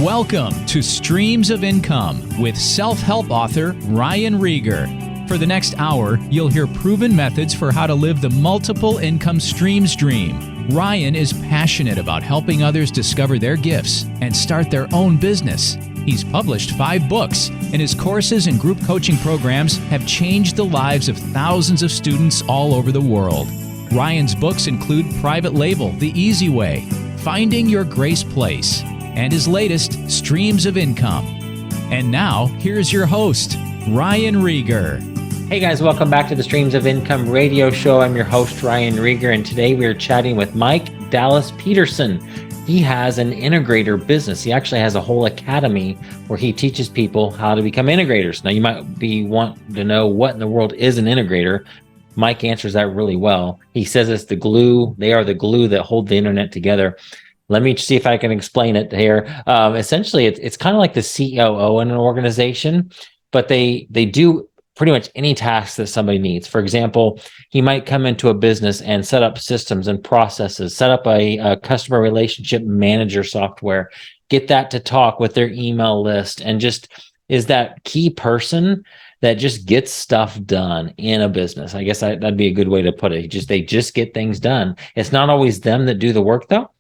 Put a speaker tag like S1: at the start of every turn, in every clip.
S1: Welcome to Streams of Income with self-help author Ryan Rieger. For the next hour, you'll hear proven methods for how to live the multiple income streams dream. Ryan is passionate about helping others discover their gifts and start their own business. He's published 5 books, and his courses and group coaching programs have changed the lives of thousands of students all over the world. Ryan's books include Private Label, The Easy Way, Finding Your Grace Place, and his latest, Streams of Income. And now, here's your host, Ryan Rieger.
S2: Hey guys, welcome back to the Streams of Income radio show. I'm your host, Ryan Rieger, and today we are chatting with Mike Dallas Peterson. He has an integrator business. He actually has a whole academy where he teaches people how to become integrators. Now, you might be wanting to know what in the world is an integrator. Mike answers that really well. He says it's the glue. They are the glue that hold the internet together. Let me see if I can explain it here. Essentially, it's kind of like the COO in an organization, but they do pretty much any task that somebody needs. For example, he might come into a business and set up systems and processes, set up a customer relationship manager software, get that to talk with their email list, and just is that key person that just gets stuff done in a business. I guess that'd be a good way to put it. They just get things done. It's not always them that do the work though.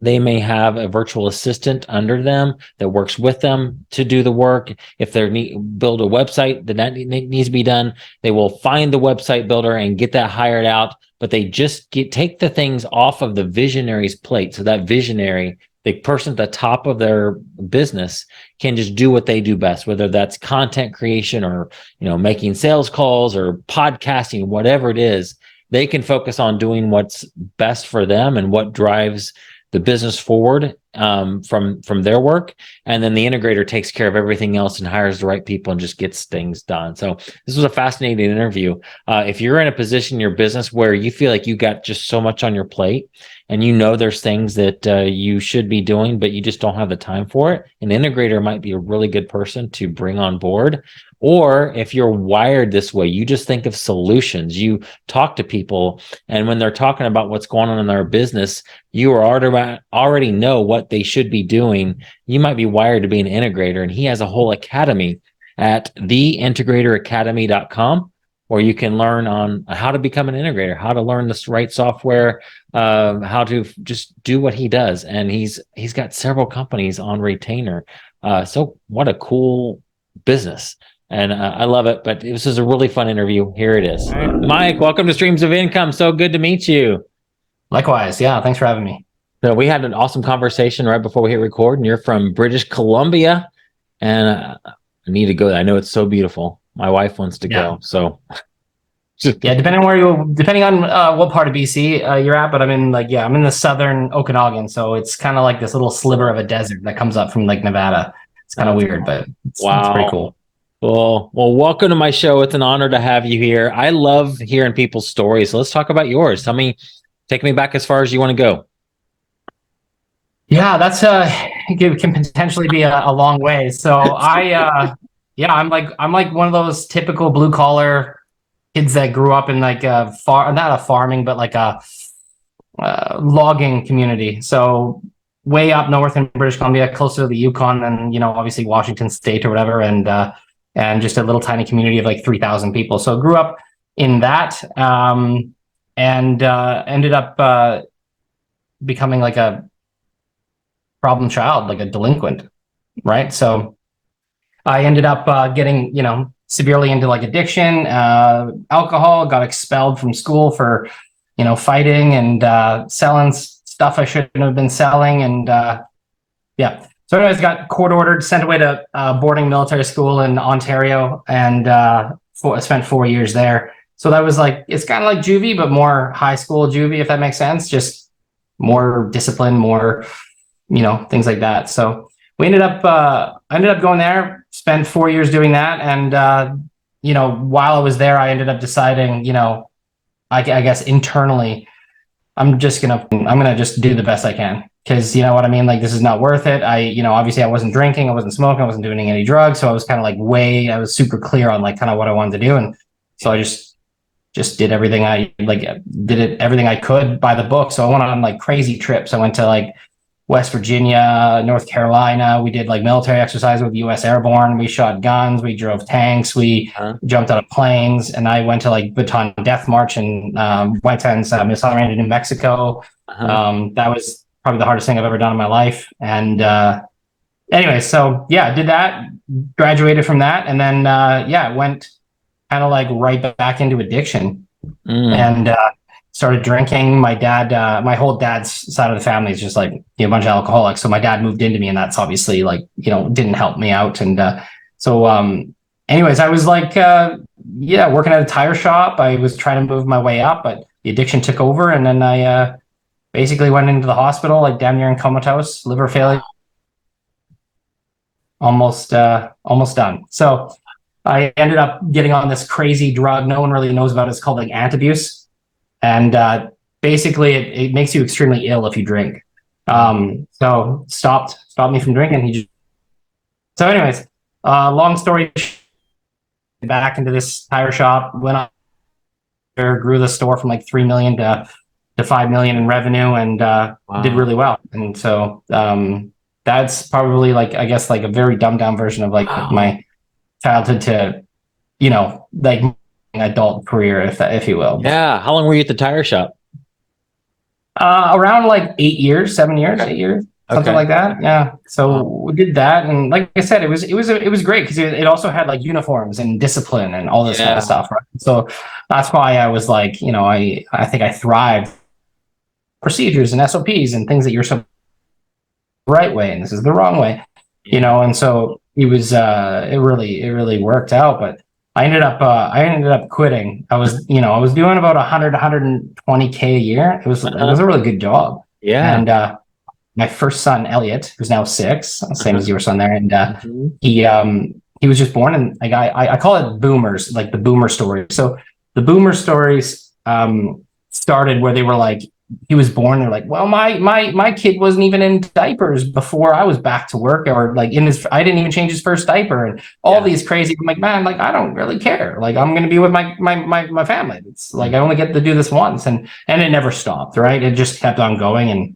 S2: They may have a virtual assistant under them that works with them to do the work. If they build a website that needs to be done, they will find the website builder and get that hired out. But they just take the things off of the visionary's plate. So that visionary, the person at the top of their business, can just do what they do best, whether that's content creation or making sales calls or podcasting, whatever it is. They can focus on doing what's best for them and what drives the business forward from their work, and then the integrator takes care of everything else and hires the right people and just gets things done. So this was a fascinating interview. If you're in a position in your business where you feel like you got just so much on your plate and there's things that you should be doing, but you just don't have the time for it, an integrator might be a really good person to bring on board. Or if you're wired this way, you just think of solutions. You talk to people, and when they're talking about what's going on in their business, you already know what they should be doing. You might be wired to be an integrator, and he has a whole academy at theintegratoracademy.com where you can learn on how to become an integrator, how to learn the right software, how to just do what he does. And he's got several companies on retainer. So what a cool business. And I love it, but this is a really fun interview. Here it is. Mike, welcome to Streams of Income. So good to meet you.
S3: Likewise. Yeah. Thanks for having me.
S2: So we had an awesome conversation right before we hit record, and you're from British Columbia, and I need to go. I know it's so beautiful. My wife wants to go. So
S3: yeah, depending on what part of BC you're at, but I'm in the southern Okanagan. So it's kind of like this little sliver of a desert that comes up from Lake Nevada. It's kind of weird, but it's pretty cool.
S2: Well, welcome to my show. It's an honor to have you here. I love hearing people's stories. So let's talk about yours. Take me back as far as you want to go.
S3: Yeah, that's it can potentially be a long way. So I'm like one of those typical blue collar kids that grew up in not a farming, but like a logging community. So way up north in British Columbia, closer to the Yukon than obviously Washington State or whatever, and just a little tiny community of like 3,000 people. So grew up in that, and ended up becoming like a problem child, like a delinquent, right? So I ended up getting severely into like addiction, alcohol, got expelled from school for fighting and selling stuff I shouldn't have been selling, and So anyways, got court ordered, sent away to boarding military school in Ontario, and spent 4 years there. So that was it's kind of like juvie, but more high school juvie, if that makes sense. Just more discipline, more, things like that. So we ended up going there, spent 4 years doing that. And, while I was there, I ended up deciding, I guess internally, I'm gonna just do the best I can. Cause you know what I mean? Like, this is not worth it. Obviously I wasn't drinking, I wasn't smoking, I wasn't doing any drugs. So I was kind of I was super clear on kind of what I wanted to do. And so I just did everything everything I could by the book. So I went on crazy trips. I went to West Virginia, North Carolina. We did like military exercise with U.S. Airborne. We shot guns. We drove tanks. We jumped out of planes. And I went to like Baton Death March in White Sands, Misael, New Mexico. That was probably the hardest thing I've ever done in my life. And anyway, so yeah, did that, graduated from that. And then, went kind of like right back into addiction and started drinking. My dad, my whole dad's side of the family is just like a bunch of alcoholics. So my dad moved into me, and that's obviously like, didn't help me out. And anyways, I was like, working at a tire shop. I was trying to move my way up, but the addiction took over. And then I basically went into the hospital, like damn near in comatose, liver failure, almost done. So I ended up getting on this crazy drug no one really knows about. It's called like Antabuse. And basically it makes you extremely ill if you drink. So stopped me from drinking. So anyways, long story, back into this tire shop, went on there, grew the store from like 3 million to 5 million in revenue, and did really well. And so that's probably like, I guess, like a very dumbed down version of like my childhood to, like adult career, if you will.
S2: Yeah. How long were you at the tire shop?
S3: Around like 8 years, 7 years, 8 years, something like that. Yeah. So we did that, and like I said, it was great because it also had like uniforms and discipline and all this kind of stuff. Right. So that's why I was like, I think I thrived. Procedures and SOPs and things that you're so right way, and this is the wrong way, And so it was, it really worked out. But I ended up quitting. I was doing about 120K a year. It was a really good job. Yeah. And my first son, Elliot, who's now 6, same as your son there, and he was just born, and like I call it boomers, like the boomer story. So the boomer stories started where they were like, he was born, they're like, well, my kid wasn't even in diapers before I was back to work, or like I didn't even change his first diaper, and all these crazy. I'm like, man, like I don't really care. Like I'm gonna be with my family. It's like I only get to do this once, and it never stopped, right? It just kept on going, and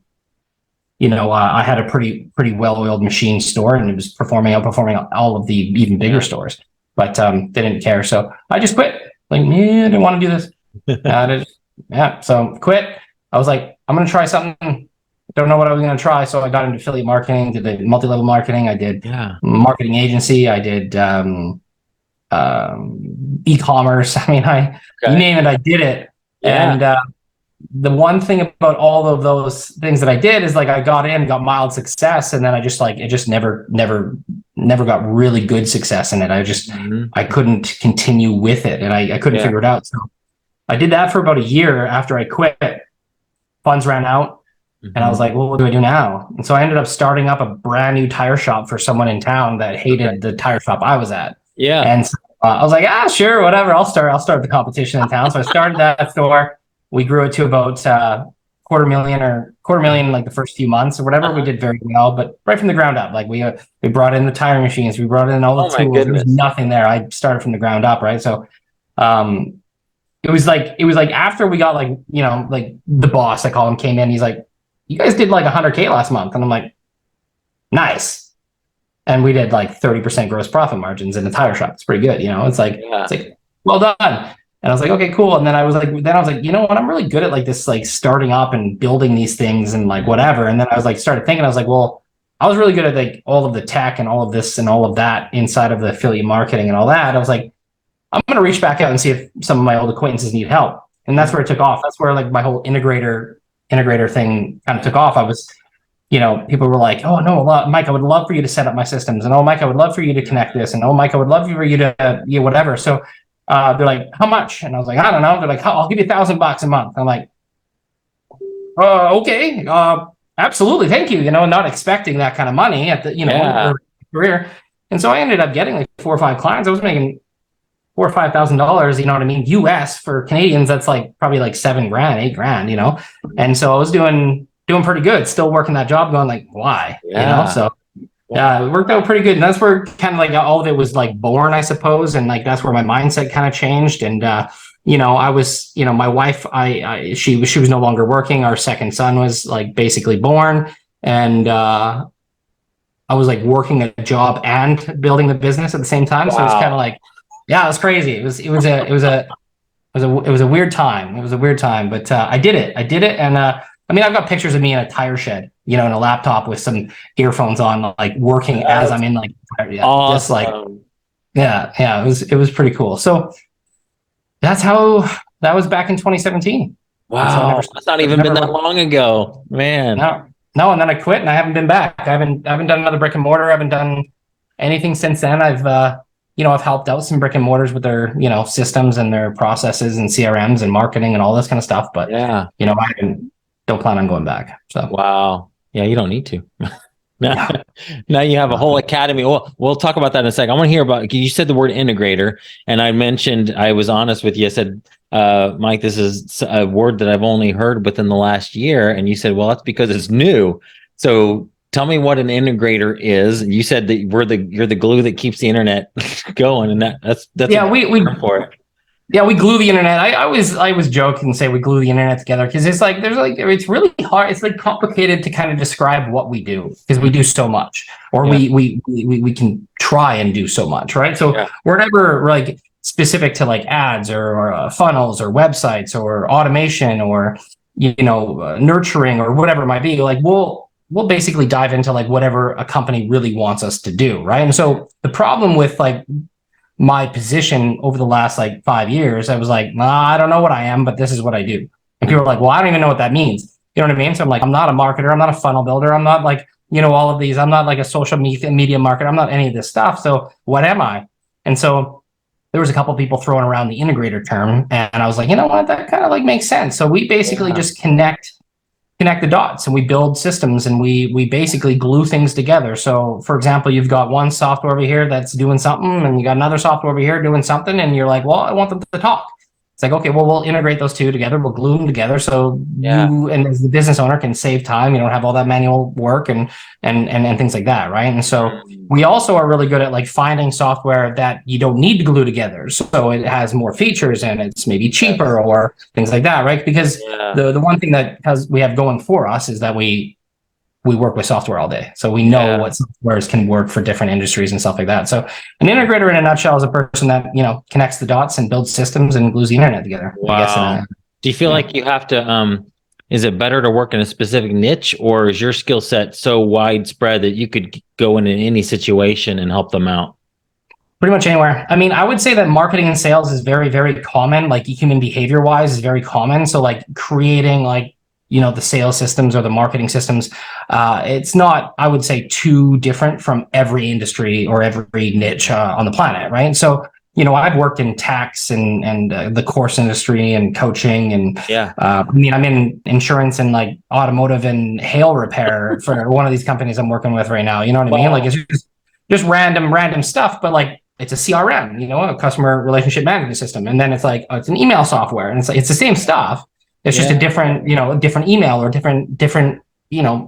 S3: I had a pretty well-oiled machine store, and it was outperforming all of the even bigger stores, but they didn't care, so I just quit. Like, man, I didn't want to do this. So quit. I was like, I'm going to try something. Don't know what I was going to try. So I got into affiliate marketing, did the multi-level marketing. I did marketing agency. I did e-commerce. I mean, you name it, I did it. Yeah. And the one thing about all of those things that I did is like I got mild success, and then I just it just never got really good success in it. I couldn't continue with it, and I couldn't figure it out. So I did that for about a year. After I quit, funds ran out, and I was like, well, what do I do now? And so I ended up starting up a brand new tire shop for someone in town that hated the tire shop I was at. Yeah. And so, I was like, sure, whatever. I'll start the competition in town. So I started that store. We grew it to about $250,000 like the first few months or whatever. We did very well, but right from the ground up, like we brought in the tire machines, we brought in all the tools. There was nothing there. I started from the ground up, right? So it was like after we got like the boss, I call him, came in, he's like, you guys did like 100K last month, and I'm like, nice. And we did like 30% gross profit margins in the tire shop. It's pretty good, it's like well done. And I was like, okay, cool. And then I was like, you know what? I'm really good at like this, like starting up and building these things and like whatever. And then I was like, started thinking, I was like, well, I was really good at like all of the tech and all of this and all of that inside of the affiliate marketing and all that. I was like, I'm going to reach back out and see if some of my old acquaintances need help. And that's where it took off. That's where like my whole integrator thing kind of took off. I was, people were like, oh no, Mike, I would love for you to set up my systems. And oh, Mike, I would love for you to connect this. And oh, Mike, I would love for you to, whatever. So they're like, how much? And I was like, I don't know. They're like, I'll give you $1,000 a month. I'm like, okay, absolutely. Thank you. Not expecting that kind of money at the, career. And so I ended up getting like 4 or 5 clients. I was making $4,000 or $5,000, you know what I mean? US for Canadians, that's like probably like $7,000, $8,000, And so I was doing pretty good, still working that job, going like, why? So it worked out pretty good. And that's where kind of like all of it was like born, I suppose. And like, that's where my mindset kind of changed. And, I was, my wife, she was no longer working. Our second son was like basically born. and I was like working a job and building the business at the same time. So it's kind of like, yeah, it was crazy. It was a weird time. It was a weird time, but I did it. And I mean, I've got pictures of me in a tire shed, you know, in a laptop with some earphones on, like working as I'm in like,
S2: awesome.
S3: just like, yeah. It was pretty cool. So that was back in 2017.
S2: Wow, that's not even been that long ago, man.
S3: No, and then I quit, and I haven't been back. I haven't done another brick and mortar. I haven't done anything since then. I've helped out some brick and mortars with their, systems and their processes and CRMs and marketing and all this kind of stuff. But I don't plan on going back. So
S2: wow, yeah, you don't need to. Now you have a whole academy. Well, we'll talk about that in a second. I want to hear about, you said the word integrator, and I mentioned, I was honest with you. I said, Mike, this is a word that I've only heard within the last year. And you said, well, that's because it's new. So tell me what an integrator is. And you said that you're the glue that keeps the internet going. And that's
S3: we
S2: for it.
S3: Yeah, we glue the internet. I was joking and say we glue the internet together because it's really hard. It's like complicated to kind of describe what we do because we do so much, or we can try and do so much, right? So we're never like specific to like ads or funnels or websites or automation or nurturing or whatever it might be. Like we'll basically dive into like whatever a company really wants us to do, right? And so the problem with like my position over the last like 5 years, I was like, nah, I don't know what I am, but this is what I do. And people are like, well, I don't even know what that means. You know what I mean? So I'm like, I'm not a marketer. I'm not a funnel builder. I'm not like, all of these. I'm not like a social media marketer. I'm not any of this stuff. So what am I? And so there was a couple of people throwing around the integrator term. And I was like, you know what? That kind of like makes sense. So we basically just connect the dots, and we build systems, and we basically glue things together. So for example, you've got one software over here that's doing something, and you got another software over here doing something, and you're like, well, I want them to talk. It's like, okay, well, we'll integrate those two together. We'll glue them together. So you, and as the business owner, can save time. You don't have all that manual work and things like that. Right. And so we also are really good at like finding software that you don't need to glue together. So it has more features and it's maybe cheaper or things like that. Right. Because the one thing that we have going for us is that we work with software all day. So we know what softwares can work for different industries and stuff like that. So an integrator in a nutshell is a person that, connects the dots and builds systems and glues the internet together.
S2: Wow. Do you feel like you have to, is it better to work in a specific niche, or is your skill set so widespread that you could go into any situation and help them out?
S3: Pretty much anywhere. I mean, I would say that marketing and sales is very, very common, like human behavior wise is very common. So like creating like, the sales systems or the marketing systems, it's not, I would say, too different from every industry or every niche on the planet, right? So, I've worked in tax and the course industry and coaching and I'm in insurance and like automotive and hail repair for one of these companies I'm working with right now. You know what I mean? Like it's just random stuff, but like it's a CRM, a customer relationship management system, and then it's like it's an email software, and it's like it's the same stuff. It's just a different, different email or different,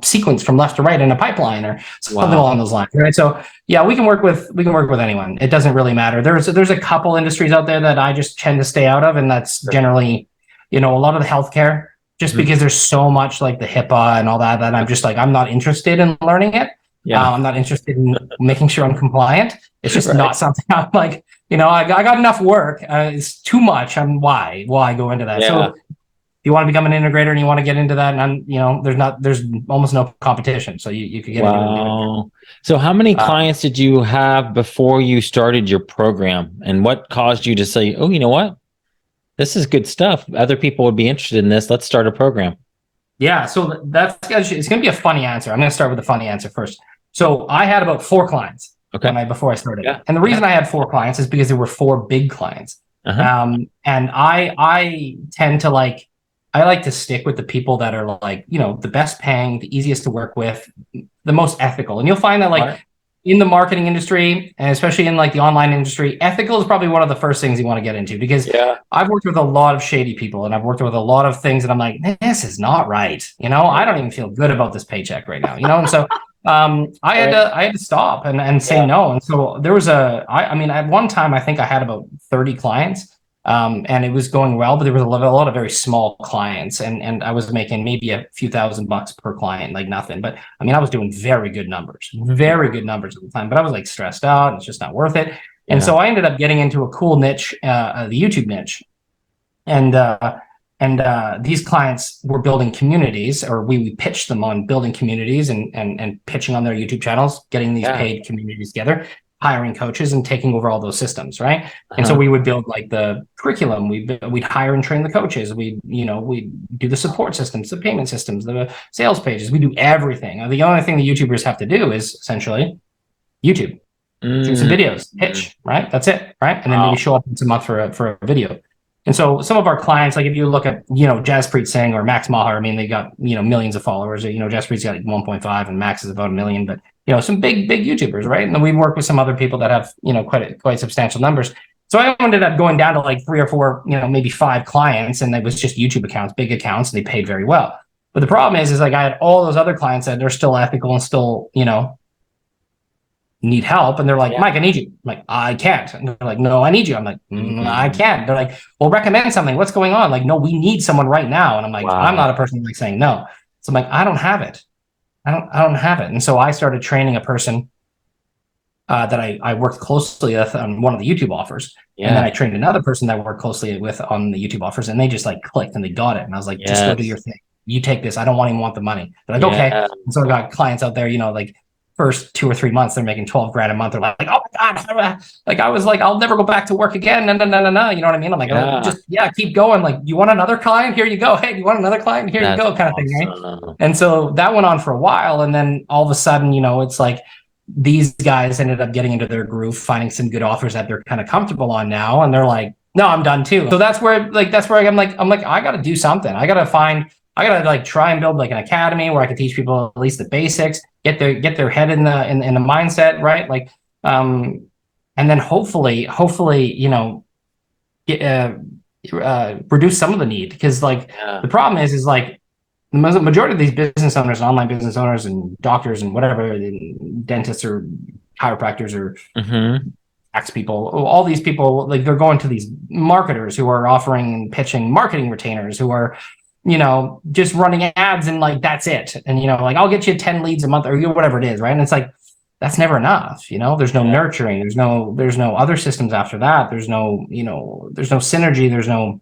S3: sequence from left to right in a pipeline or something along those lines, right? So yeah, we can work with anyone. It doesn't really matter. There's a couple industries out there that I just tend to stay out of, and that's generally, a lot of the healthcare, just because there's so much like the HIPAA and all that I'm just like, I'm not interested in learning it. I'm not interested in making sure I'm compliant. It's just not something I'm like, I got enough work. It's too much. Why go into that? So if you want to become an integrator and you want to get into that, and there's almost no competition. So you could get into it.
S2: So how many clients did you have before you started your program, and what caused you to say, oh, you know what? This is good stuff. Other people would be interested in this. Let's start a program.
S3: Yeah. So it's going to be a funny answer. I'm going to start with a funny answer first. So I had about 4 clients before I started. And the reason I had 4 clients is because there were 4 big clients. And I tend to like, I like to stick with the people that are like, the best paying, the easiest to work with, the most ethical. And you'll find that like in the marketing industry, and especially in like the online industry, ethical is probably one of the first things you want to get into, because I've worked with a lot of shady people, and I've worked with a lot of things that I'm like, this is not right. I don't even feel good about this paycheck right now, and so I had to stop and say no. And so there was at one time, I think I had about 30 clients. And it was going well, but there was a lot of very small clients, and I was making maybe a few $1,000 per client, like nothing. But I mean, I was doing very good numbers at the time, but I was like stressed out. It's just not worth it. And so I ended up getting into a cool niche, the YouTube niche. And these clients were building communities, or we pitched them on building communities and pitching on their YouTube channels, getting these paid communities together, hiring coaches and taking over all those systems, right? And so we would build like the curriculum, we'd hire and train the coaches, we do the support systems, the payment systems, the sales pages, we do everything. The only thing the YouTubers have to do is essentially YouTube, do some videos, pitch, right? That's it, right? And then maybe show up once a month for a video. And so some of our clients, like if you look at, Jaspreet Singh or Max Maher, I mean, they got, millions of followers. Jaspreet's got like 1.5 and Max is about 1 million, but, some big YouTubers, right? And then we work with some other people that have, quite substantial numbers. So I ended up going down to like 3 or 4, maybe 5 clients, and it was just YouTube accounts, big accounts, and they paid very well. But the problem is like I had all those other clients that are still ethical and still, need help, and they're like, Mike, I need you. I'm like, I can't. And they're like, no, I need you. I'm like, I can't. They're like, well, recommend something. What's going on? Like, no, we need someone right now. And I'm like, I'm not a person like saying no. So I'm like, I don't have it. I don't have it. And so I started training a person that I worked closely with on one of the YouTube offers. And then I trained another person that I worked closely with on the YouTube offers, and they just like clicked and they got it. And I was like, just go do your thing. You take this. I don't even want the money. They're like, okay. And so I got clients out there, like first 2 or 3 months, they're making 12 grand a month. They're like, oh my God. Like, I was like, I'll never go back to work again. No. You know what I mean? I'm like, keep going. Like, you want another client? Here you go. Hey, you want another client? Here you go, kind of thing. Right? And so that went on for a while. And then all of a sudden, it's like these guys ended up getting into their groove, finding some good offers that they're kind of comfortable on now. And they're like, no, I'm done too. So that's where I'm like, I got to do something. I got to like try and build like an academy where I can teach people at least the basics, get their head in the mindset, right? Like, and then hopefully, reduce some of the need, because like the problem is like the majority of these business owners, online business owners, and doctors and whatever, dentists or chiropractors or tax people, all these people, like they're going to these marketers who are offering and pitching marketing retainers who are just running ads, and like, that's it. And, like, I'll get you 10 leads a month or whatever it is. Right. And it's like, that's never enough. There's no nurturing. There's no other systems after that. There's no synergy. There's no,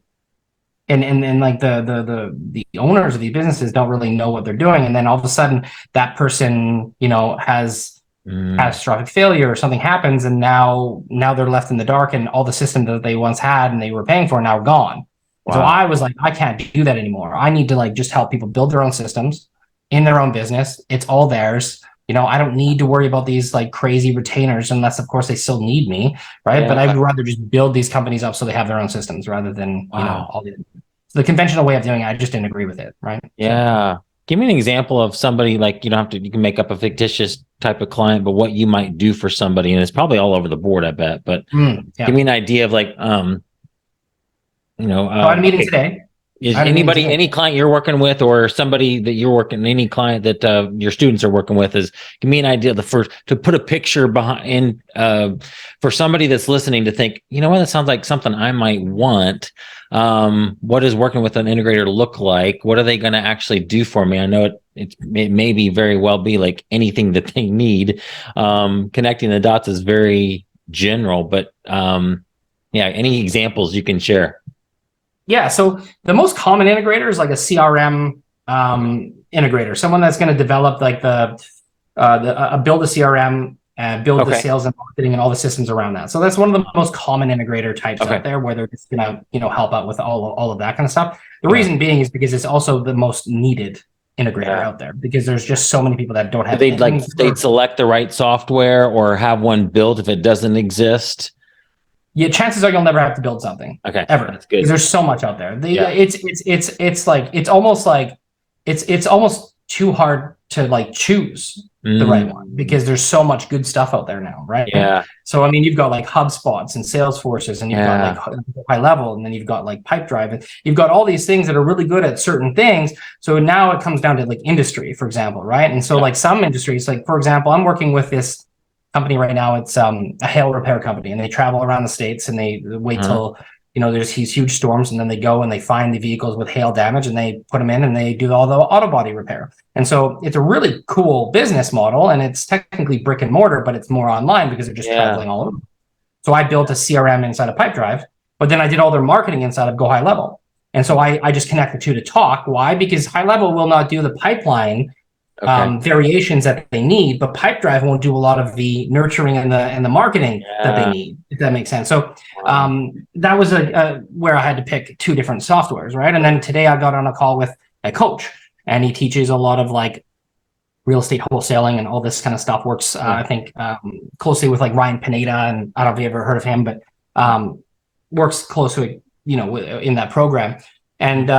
S3: and like the owners of these businesses don't really know what they're doing. And then all of a sudden that person, has catastrophic failure or something happens. And now they're left in the dark, and all the systems that they once had and they were paying for now are gone. Wow. So I was like, I can't do that anymore. I need to like just help people build their own systems in their own business. It's all theirs. I don't need to worry about these like crazy retainers, unless of course they still need me, right? But I'd rather just build these companies up so they have their own systems rather than all the conventional way of doing it. I just didn't agree with it, right?
S2: Yeah. So, give me an example of somebody, like, you can make up a fictitious type of client, but what you might do for somebody, and it's probably all over the board, I bet. But give me an idea of like I had a meeting today. Is anybody, any client you're working with, or somebody that you're working, any client that your students are working with, is give me an idea to put a picture behind for somebody that's listening to think, that sounds like something I might want. What does working with an integrator look like? What are they going to actually do for me? I know it may be very well be like anything that they need. Connecting the dots is very general, but any examples you can share?
S3: Yeah, so the most common integrator is like a CRM integrator, someone that's going to develop like build a CRM and build the sales and marketing and all the systems around that. So that's one of the most common integrator types out there, where they're just going to help out with all of that kind of stuff. The reason being is because it's also the most needed integrator out there, because there's just so many people that don't have.
S2: They'd select the right software or have one built if it doesn't exist.
S3: Yeah, chances are you'll never have to build something.
S2: Okay,
S3: ever. That's good. Because there's so much out there. It's almost too hard to like choose the right one, because there's so much good stuff out there now, right?
S2: Yeah.
S3: So I mean, you've got like HubSpots and Salesforces, and you've got like high level, and then you've got like Pipedrive, and you've got all these things that are really good at certain things. So now it comes down to like industry, for example, right? And so like some industries, like for example, I'm working with this company right now. It's a hail repair company, and they travel around the States, and they wait till there's these huge storms, and then they go and they find the vehicles with hail damage and they put them in and they do all the auto body repair. And so it's a really cool business model, and it's technically brick and mortar, but it's more online because they're just traveling all over. So I built a CRM inside of Pipedrive, but then I did all their marketing inside of Go High Level. And so I just connect the two to talk. Why? Because High Level will not do the pipeline variations that they need, but Pipedrive won't do a lot of the nurturing and the marketing that they need, if that makes sense. So that was where I had to pick two different softwares, right? And then today I got on a call with a coach, and he teaches a lot of like real estate wholesaling and all this kind of stuff. Works, I think, closely with like Ryan Pineda, and I don't know if you ever heard of him, but works closely, in that program. And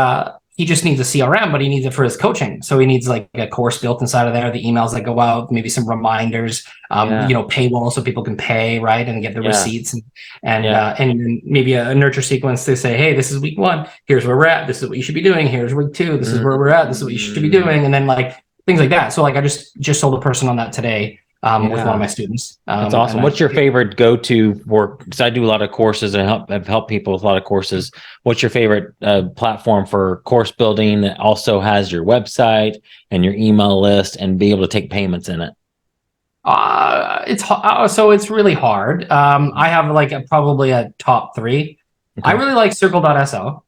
S3: he just needs a CRM, but he needs it for his coaching. So he needs like a course built inside of there, the emails that go out, maybe some reminders, paywall so people can pay, right, and get the receipts, and maybe a nurture sequence to say, hey, this is week 1, here's where we're at, this is what you should be doing, here's week 2, this is where we're at, this is what you should be doing, and then like things like that. So like I just sold a person on that today. With one of my students.
S2: That's awesome. What's your favorite go-to work? Because I do a lot of courses and I've helped people with a lot of courses. What's your favorite platform for course building that also has your website and your email list and be able to take payments in it?
S3: It's really hard. I have like probably a top 3. Okay. I really like Circle.so.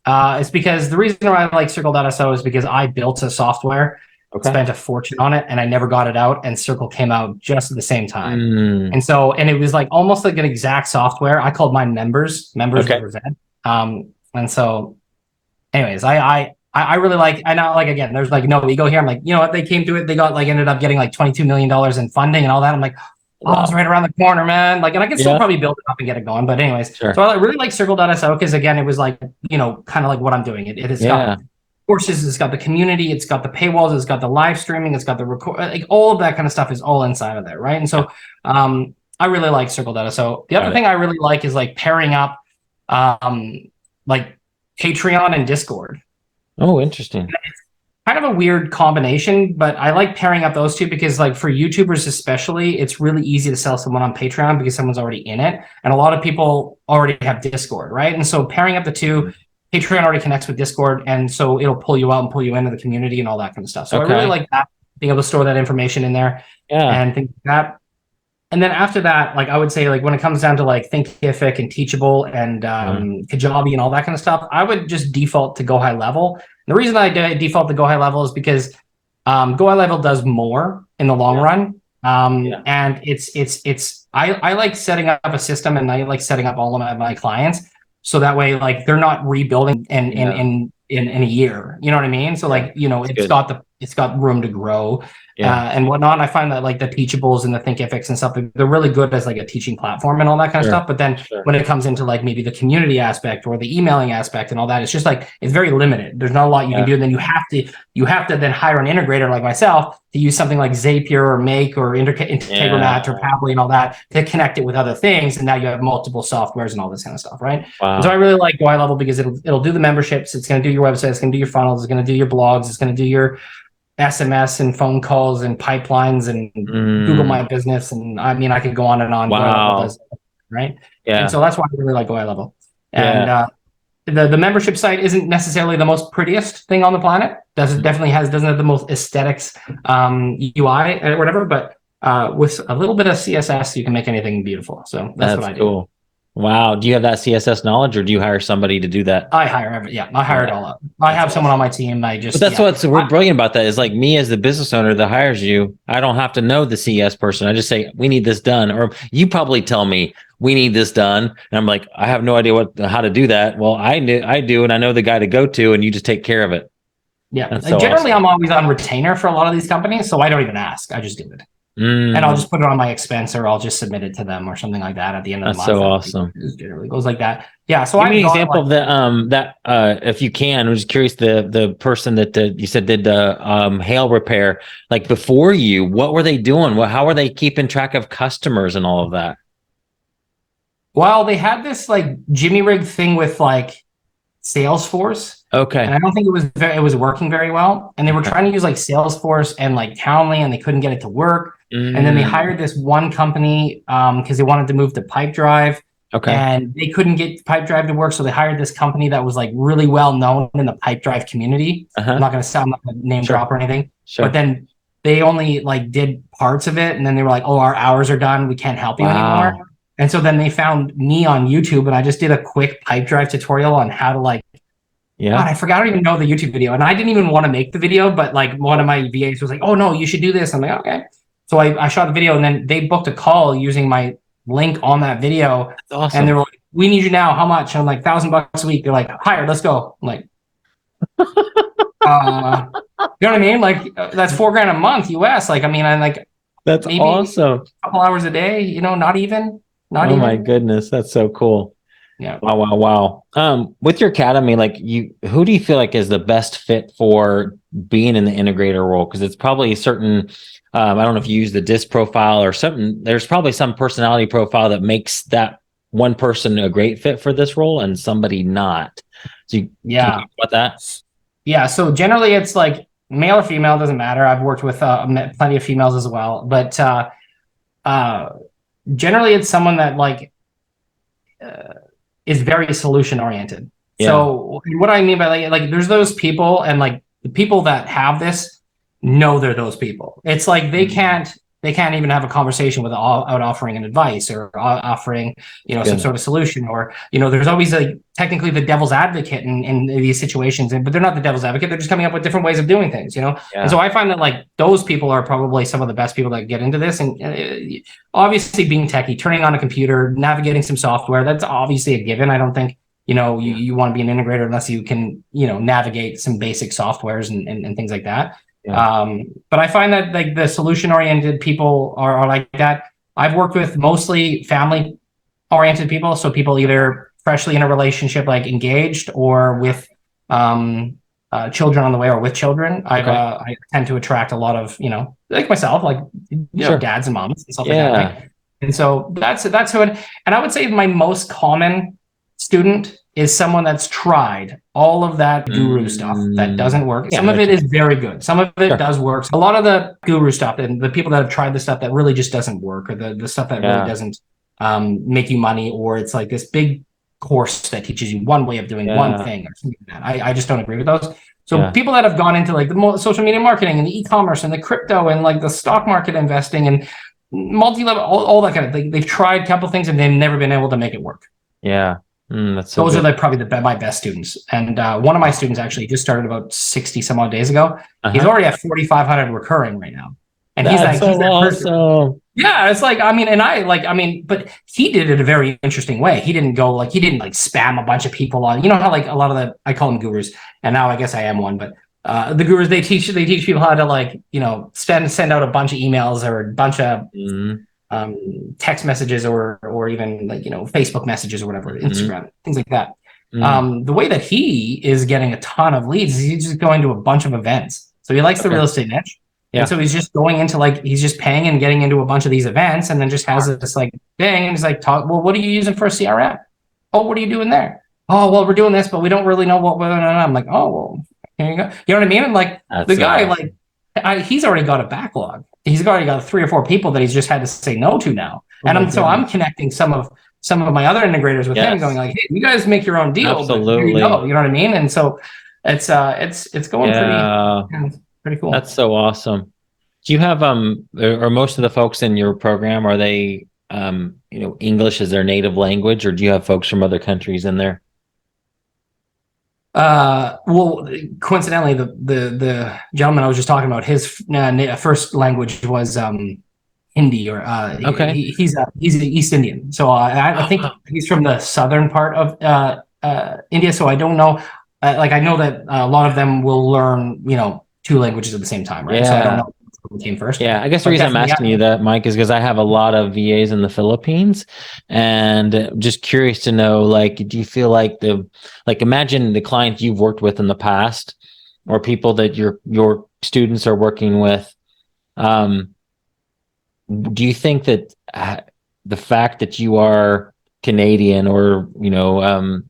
S3: It's because the reason why I like Circle.so is because I built a software. Spent a fortune on it, and I never got it out, and Circle came out just at the same time. And it was like almost like an exact software. I called mine members represent. And so anyways, I really like, I know, like, again, there's like no ego here. I'm like, you know what, they came to it, they got like ended up getting like $22 million in funding and all that. I'm like, oh, it's right around the corner, man. Like, and I can still probably build it up and get it going. But anyways, so I really like Circle.so because again, it was like, kind of like what I'm doing. It has got courses, it's got the community, it's got the paywalls, it's got the live streaming, it's got the record, like all of that kind of stuff is all inside of there, right? And so I really like Circle.so. The other thing I really like is like pairing up like Patreon and Discord.
S2: Oh, interesting.
S3: It's kind of a weird combination, but I like pairing up those two because like for YouTubers especially, it's really easy to sell someone on Patreon because someone's already in it, and a lot of people already have Discord, right? And so pairing up the two, Patreon already connects with Discord, and so it'll pull you out and pull you into the community and all that kind of stuff. So I really like that, being able to store that information in there and things like that. And then after that, like I would say, like when it comes down to like Thinkific and Teachable and Kajabi and all that kind of stuff, I would just default to Go High Level. And the reason I default to Go High Level is because Go High Level does more in the long run. And I like setting up a system, and I like setting up all of my clients. So that way, like they're not rebuilding in a year, you know what I mean? So like, it's got room to grow and whatnot. And I find that like the Teachables and the Thinkifics and stuff, they're really good as like a teaching platform and all that kind of stuff. But then when it comes into like maybe the community aspect or the emailing aspect and all that, it's just like, it's very limited. There's not a lot you can do. And then you have to then hire an integrator like myself to use something like Zapier or Make or Integrator or Pabbly and all that to connect it with other things. And now you have multiple softwares and all this kind of stuff, right? Wow. So I really like Go High Level because it'll do the memberships. It's going to do your website. It's going to do your funnels. It's going to do your blogs. It's going to do your SMS and phone calls and pipelines and Google My Business. And I mean, I could go on and on.
S2: Wow.
S3: Right. Yeah. And so that's why I really like Go High Level. And the membership site isn't necessarily the most prettiest thing on the planet. Doesn't have the most aesthetics UI or whatever, but with a little bit of CSS, you can make anything beautiful. So that's what I do.
S2: Cool. Wow. Do you have that CSS knowledge, or do you hire somebody to do that?
S3: I hire I hire it all up. I have someone on my team. But
S2: that's what's brilliant about that is like me as the business owner that hires you, I don't have to know the CS person. I just say, we need this done. Or you probably tell me, we need this done. And I'm like, I have no idea how to do that. Well, I do. And I know the guy to go to, and you just take care of it.
S3: Yeah. So generally, awesome. I'm always on retainer for a lot of these companies. So I don't even ask. I just do it. And I'll just put it on my expense, or I'll just submit it to them or something like that at the end of the month.
S2: That's so awesome.
S3: It generally goes like that. Yeah. So
S2: give me an example of that if you can. I'm just curious, the person that you said did the hail repair, like before you, what were they doing? How were they keeping track of customers and all of that?
S3: Well, they had this like Jimmy rig thing with like Salesforce.
S2: Okay.
S3: And I don't think it was working very well. And they were trying to use like Salesforce and like Townly, and they couldn't get it to work. And then they hired this one company because they wanted to move to Pipedrive.
S2: Okay.
S3: and they couldn't get Pipedrive to work, so they hired this company that was like really well known in the Pipedrive community. I'm not going to sound like a name
S2: Sure.
S3: drop or anything,
S2: Sure.
S3: but then they only like did parts of it, and then they were like, "Oh, our hours are done. We can't help you anymore." And so then they found me on YouTube, and I just did a quick Pipedrive tutorial on how to like.
S2: Yeah.
S3: God, I forgot. I don't even know the YouTube video, and I didn't even want to make the video, but like one of my VAs was like, "Oh no, you should do this." I'm like, "Okay." So I shot the video, and then they booked a call using my link on that video.
S2: That's awesome.
S3: And they were like, "We need you now. How much?" And I'm like, $1,000 a week. They're like, "Hired, let's go." I'm like, you know what I mean? Like that's $4,000 a month US. Like, I mean, I like
S2: that's
S3: maybe
S2: awesome.
S3: a couple hours a day, you know, not even.
S2: Oh my goodness, that's so cool.
S3: Yeah.
S2: Wow. With your academy, like who do you feel like is the best fit for being in the integrator role? Because it's probably a certain, I don't know if you use the DISC profile or something. There's probably some personality profile that makes that one person a great fit for this role and somebody not. So can you talk about that?
S3: Yeah. So generally it's like male or female, doesn't matter. I've worked with plenty of females as well, but generally it's someone that like, is very solution oriented. Yeah. So what I mean by like there's those people, and like the people that have this know they're those people. It's like they can't even have a conversation without offering an advice or offering, you know, some sort of solution, or, you know, there's always like technically the devil's advocate in these situations, but they're not the devil's advocate. They're just coming up with different ways of doing things, you know? Yeah. And so I find that like those people are probably some of the best people that get into this. And obviously being techie, turning on a computer, navigating some software, that's obviously a given. I don't think, you know, you want to be an integrator unless you can, you know, navigate some basic softwares and things like that. Yeah. But I find that like the solution-oriented people are like that. I've worked with mostly family-oriented people, so people either freshly in a relationship, like engaged, or with children on the way, or with children. Okay. I tend to attract a lot of, you know, like myself, like, you know, dads and moms and stuff like that. Right? And so that's who and I would say my most common student is someone that's tried all of that guru stuff that doesn't work. Yeah, some of it is very good. Some of it does work. A lot of the guru stuff and the people that have tried the stuff that really just doesn't work, or the stuff that really doesn't make you money, or it's like this big course that teaches you one way of doing one thing or something like that. I just don't agree with those. So people that have gone into like the social media marketing and the e-commerce and the crypto and like the stock market investing and multi-level, all that kind of thing, they've tried a couple things and they've never been able to make it work.
S2: Yeah. That's so
S3: those are probably my best students. And one of my students actually just started about 60 some odd days ago. He's already at 4,500 recurring right now. And he's like, he's awesome. Yeah, it's like, I mean, but he did it a very interesting way. He didn't spam a bunch of people on, you know how like a lot of I call them gurus, and now I guess I am one, but the gurus, they teach people how to like, you know, send out a bunch of emails or a bunch of text messages or even like, you know, Facebook messages or whatever, Instagram, things like that. The way that he is getting a ton of leads is he's just going to a bunch of events. So he likes the real estate niche. Yeah. And so he's just going into like, he's just paying and getting into a bunch of these events, and then just has this like thing, and he's like, well, what are you using for a CRM? Oh, what are you doing there? Oh, well, we're doing this, but we don't really know what. I'm like, oh, well, here you go. You know what I mean? And like the guy, like he's already got a backlog. He's already got 3 or 4 people that he's just had to say no to now. And I'm connecting some of my other integrators with him, going like, hey, you guys make your own deal.
S2: Absolutely.
S3: You know what I mean? And so it's going pretty cool.
S2: That's so awesome. Do you have or most of the folks in your program, are they you know, English is their native language, or do you have folks from other countries in there?
S3: Well, coincidentally, the gentleman I was just talking about, his first language was Hindi, or he's East Indian. So I think he's from the southern part of India. So I don't know. Like I know that a lot of them will learn, you know, 2 languages at the same time, right? Yeah. So I don't know who came first.
S2: Yeah, I guess the reason I'm asking you that, Mike, is because I have a lot of VAs in the Philippines, and just curious to know, like, do you feel like imagine the clients you've worked with in the past, or people that your students are working with. Do you think that the fact that you are Canadian, or, you know,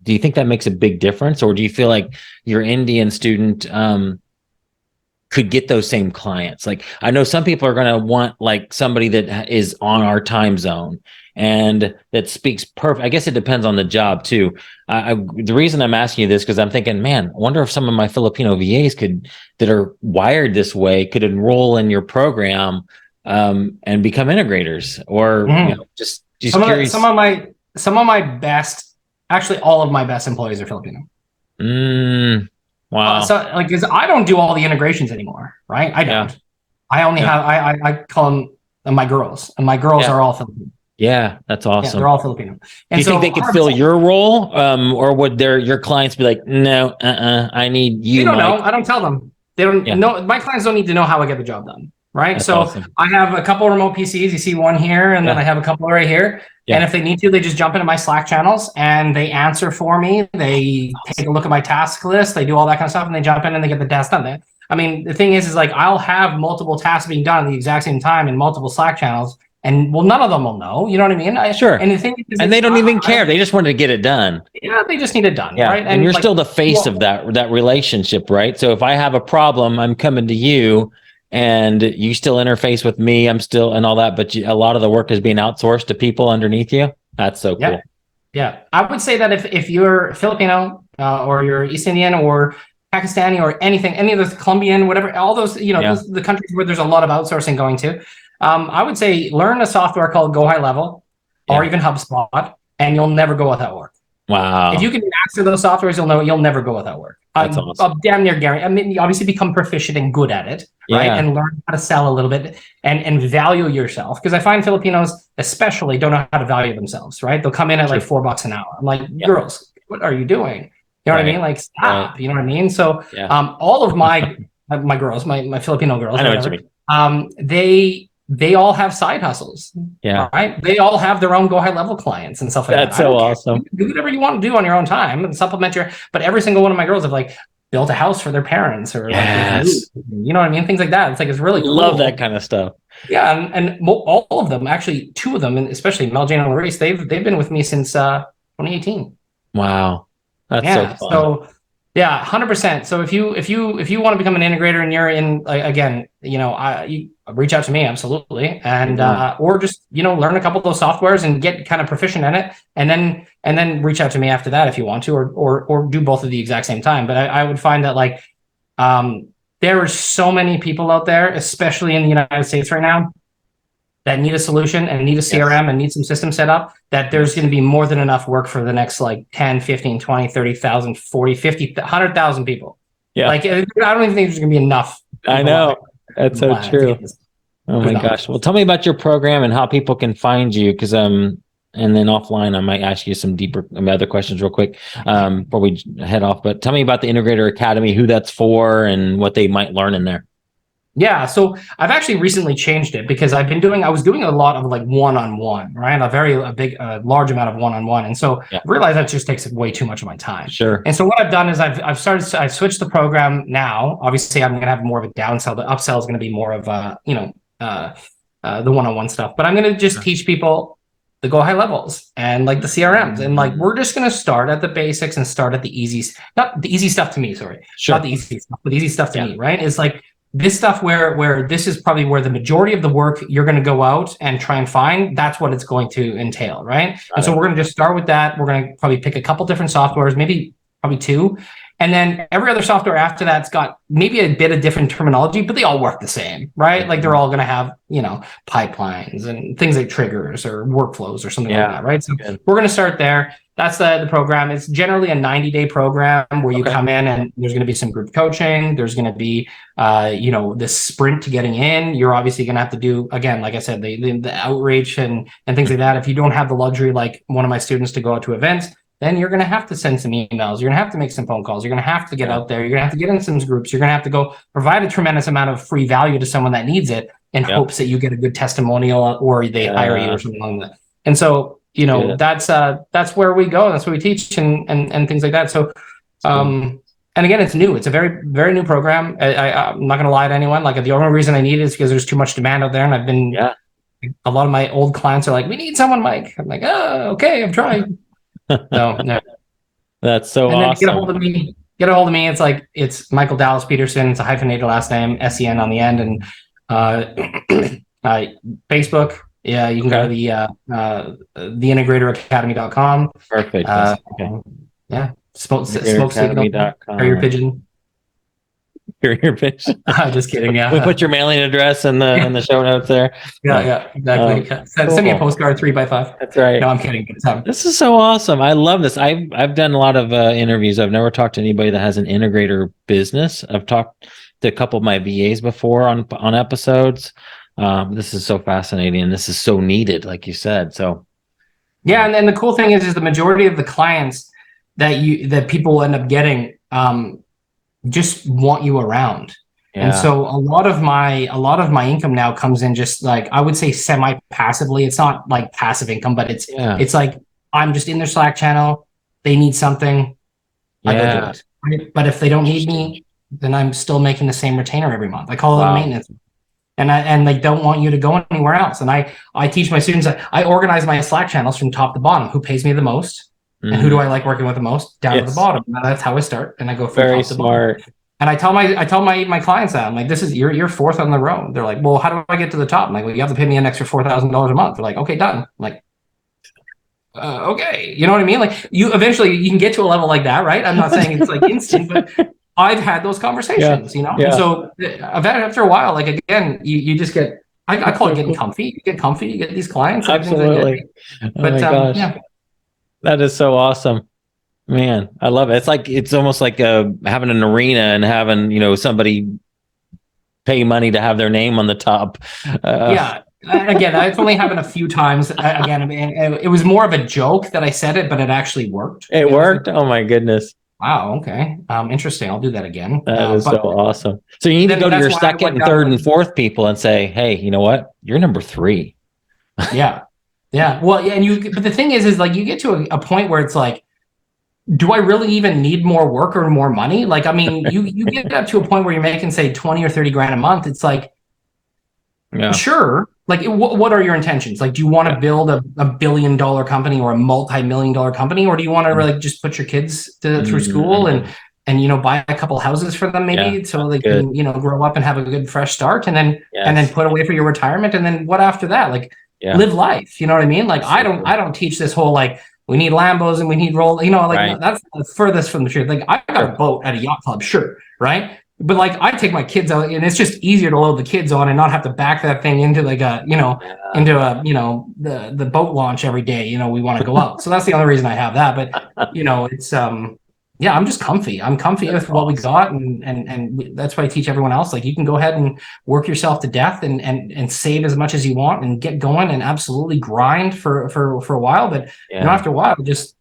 S2: do you think that makes a big difference, or do you feel like your Indian student could get those same clients. Like I know some people are going to want like somebody that is on our time zone and that speaks perfect. I guess it depends on the job too. The reason I'm asking you this, because I'm thinking, man, I wonder if some of my Filipino VAs that are wired this way could enroll in your program and become integrators, or just curious.
S3: Some of my best, actually all of my best employees are Filipino.
S2: Wow.
S3: So like, because I don't do all the integrations anymore, right? I don't. Yeah. I only have I call them my girls, and my girls are all Filipino.
S2: Yeah, that's awesome.
S3: Yeah, they're all Filipino. And
S2: do you think they could fill your role, or would your clients be like, no, I need you?
S3: They don't know. I don't tell them. They don't know. My clients don't need to know how I get the job done, right?
S2: That's
S3: so
S2: awesome.
S3: I have a couple of remote PCs. You see one here, and then I have a couple right here. Yeah. And if they need to, they just jump into my Slack channels and they answer for me. They take a look at my task list. They do all that kind of stuff, and they jump in and they get the task done. I mean, the thing is like I'll have multiple tasks being done at the exact same time in multiple Slack channels. And well, none of them will know. You know what I mean?
S2: Sure.
S3: And the thing is,
S2: and they don't even care. They just wanted to get it done.
S3: Yeah, they just need it done.
S2: Yeah.
S3: Right.
S2: And you're like, still the face of that relationship, right? So if I have a problem, I'm coming to you, and you still interface with me. I'm still and all that, but a lot of the work is being outsourced to people underneath you. That's so cool.
S3: Yeah. I would say that if you're Filipino or you're East Indian or Pakistani or anything, any of those Colombian, whatever, all those, the countries where there's a lot of outsourcing going to. I would say learn a software called Go High Level or even HubSpot, and you'll never go without work.
S2: Wow.
S3: If you can master those softwares, you'll never go without work.
S2: That's awesome.
S3: I'll damn near guarantee. I mean, you obviously become proficient and good at it, right? And learn how to sell a little bit and value yourself. Because I find Filipinos especially don't know how to value themselves, right? They'll come in at like $4 an hour. I'm like, girls, what are you doing? You know what I mean? Like, stop. You know what I mean? So all of my girls, my Filipino girls,
S2: I know what you mean.
S3: They all have side hustles.
S2: Yeah.
S3: Right. They all have their own Go High Level clients and stuff like that.
S2: That's so awesome.
S3: You can do whatever you want to do on your own time and supplement but every single one of my girls have like built a house for their parents or like, you know what I mean? Things like that. It's like, it's really cool.
S2: Love that kind of stuff.
S3: Yeah. And all of them, actually, two of them, and especially Mel, Jane, and Maurice, they've been with me since 2018.
S2: Wow. That's so fun.
S3: So yeah, 100%. So if you want to become an integrator and you're in, again, you reach out to me, absolutely, and or just learn a couple of those softwares and get kind of proficient in it, and then reach out to me after that if you want to, or do both at the exact same time. But I would find that like there are so many people out there, especially in the United States right now, that need a solution and need a CRM and need some system set up, that there's going to be more than enough work for the next like 10, 15, 20, 30,000, 40, 50, 100,000 people. Yeah. Like, I don't even think there's going to be enough.
S2: I know. That's so true. Oh my gosh. Well, tell me about your program and how people can find you. Cause, and then offline, I might ask you some deeper other questions real quick before we head off. But tell me about the Integrator Academy, who that's for and what they might learn in there.
S3: Yeah, so I've actually recently changed it because I was doing a lot of like one-on-one, right? A large amount of one-on-one. And so I realized that just takes way too much of my time. Sure. And so what I've done is I've switched the program now. Obviously I'm going to have more of a downsell. The upsell is going to be more of the one-on-one stuff, but I'm going to just teach people the Go High Levels and like the CRMs. And like, we're just going to start at the basics and start at the not the easy stuff to me, sorry. Sure. Not the easy stuff, but the easy stuff to me, right? It's like, this stuff where this is probably where the majority of the work you're going to go out and try and find, that's what it's going to entail, right? And so we're going to just start with that. We're going to probably pick a couple different softwares, probably two. And then every other software after that's got maybe a bit of different terminology, but they all work the same, right? Like they're all going to have, pipelines and things like triggers or workflows or something like that, right? So we're going to start there. That's the program. It's generally a 90-day program where you come in and there's going to be some group coaching. There's going to be, this sprint to getting in. You're obviously going to have to do, again, like I said, the outreach and things like that. If you don't have the luxury, like one of my students, to go out to events, then you're going to have to send some emails. You're going to have to make some phone calls. You're going to have to get out there. You're going to have to get in some groups. You're going to have to go provide a tremendous amount of free value to someone that needs it in hopes that you get a good testimonial or they hire you or something like that. And so, that's where we go. That's what we teach and things like that. So, and again, it's new. It's a very, very new program. I'm not going to lie to anyone. Like the only reason I need it is because there's too much demand out there. And I've been, a lot of my old clients are like, we need someone, Mike. I'm like, oh, okay, I'm trying. No.
S2: That's so awesome.
S3: Then get a hold of me. get a hold of me. It's Michael Dallas Peterson. It's a hyphenated last name, SEN on the end, and Facebook. Yeah, you can go to the integratoracademy.com.
S2: Perfect. Okay.
S3: Yeah, smoke signal. Carrier pigeon.
S2: Carrier pigeon.
S3: Just kidding. Yeah,
S2: we put your mailing address in the show notes there.
S3: Yeah, exactly. Send me a postcard 3x5.
S2: That's right.
S3: No, I'm kidding.
S2: This is so awesome. I love this. I've done a lot of interviews. I've never talked to anybody that has an integrator business. I've talked to a couple of my VAs before on episodes. This is so fascinating, and this is so needed, like you said. So,
S3: yeah, and then the cool thing is the majority of the clients that people end up getting just want you around. Yeah. And so a lot of my income now comes in just like, I would say semi-passively. It's not like passive income, but it's like I'm just in their Slack channel. They need something, I go do it. Right? But if they don't need me, then I'm still making the same retainer every month. I call it a maintenance. And they don't want you to go anywhere else. And I teach my students, I organize my Slack channels from top to bottom. Who pays me the most? And who do I like working with the most? Down to the bottom. Now, that's how I start. And I go from
S2: very
S3: top to
S2: smart.
S3: bottom. And I tell my clients that I'm like, this is you're fourth on the row. They're like, well, how do I get to the top? I'm like, well, you have to pay me an extra $4,000 a month. They're like, okay, done. I'm like, okay, you know what I mean? Like you can get to a level like that, right? I'm not saying it's like instant, but I've had those conversations, you know. And so after a while, like again, you just get I call it getting comfy. You get comfy, you get these clients.
S2: Absolutely. But gosh. That is so awesome. Man, I love it. It's almost like having an arena and having, somebody pay money to have their name on the top.
S3: Again, I've only happened a few times. Again, I mean, it was more of a joke that I said it, but it actually worked.
S2: It worked? Oh my goodness.
S3: Wow. Okay. Interesting. I'll do that again.
S2: That is so awesome. So you need to go to your second and third and fourth people and say, hey, you know what? You're number 3.
S3: Yeah. Yeah. Well, but the thing is like you get to a point where it's like, do I really even need more work or more money? Like, I mean, you get up to a point where you're making, say, 20 or 30 grand a month. It's like, sure. Like, what are your intentions? Like, do you want to build a $1 billion company or a multi-million-dollar company? Or do you want to really just put your kids through school and buy a couple houses for them maybe so they can, grow up and have a good fresh start and then put away for your retirement. And then what after that? Like, live life. You know what I mean? Like, I don't teach this whole, like, we need Lambos and we need that's the furthest from the truth. Like I got a boat at a yacht club, sure, right? But like I take my kids out and it's just easier to load the kids on and not have to back that thing into like the boat launch every day. We want to go out. So that's the only reason I have that. But it's I'm just comfy. I'm comfy with what we got, and that's why I teach everyone else. Like you can go ahead and work yourself to death and save as much as you want and get going and absolutely grind for a while. But after a while, just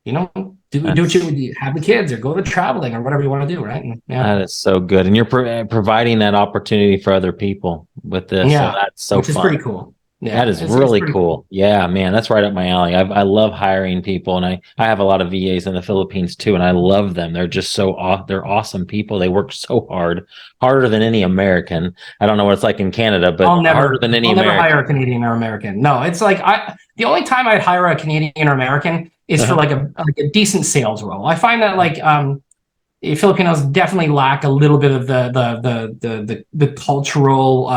S3: do what you have the kids or go to traveling or whatever you want to do, right? And,
S2: that is so good, and you're providing that opportunity for other people with this.
S3: Yeah,
S2: so that's so
S3: which
S2: fun.
S3: is pretty cool. Yeah,
S2: that is really cool. Yeah, man, that's right up my alley. I love hiring people, and I have a lot of VAs in the Philippines too, and I love them. They're just they're awesome people. They work so hard, harder than any American. I don't know what it's like in Canada, but harder than any American.
S3: I'll never hire a Canadian or American. No, it's like the only time I'd hire a Canadian or American is for like a decent sales role. I find that like Filipinos definitely lack a little bit of the cultural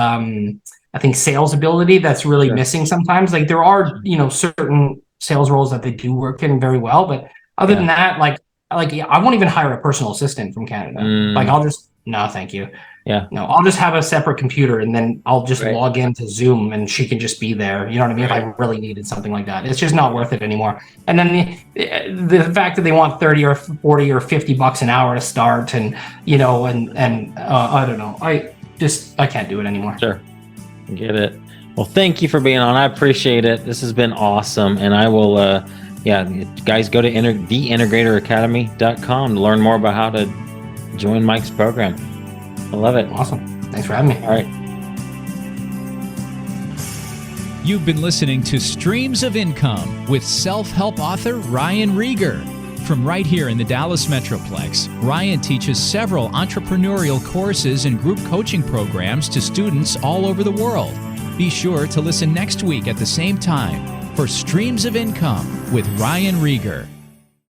S3: I think sales ability that's really missing sometimes. Like there are, certain sales roles that they do work in very well, but other than that, like I won't even hire a personal assistant from Canada. Like no, thank you.
S2: Yeah.
S3: No, I'll just have a separate computer and then I'll just log into Zoom and she can just be there. You know what I mean? If I really needed something like that, it's just not worth it anymore. And then the fact that they want 30 or 40 or $50 an hour to start and, I don't know. I can't do it anymore.
S2: Sure. Get it. Well, thank you for being on. I appreciate it. This has been awesome. And I will, guys, go to theintegratoracademy.com to learn more about how to join Mike's program. I love it.
S3: Awesome. Thanks for having me.
S2: All right.
S1: You've been listening to Streams of Income with self-help author Ryan Rieger. From right here in the Dallas Metroplex, Ryan teaches several entrepreneurial courses and group coaching programs to students all over the world. Be sure to listen next week at the same time for Streams of Income with Ryan Rieger.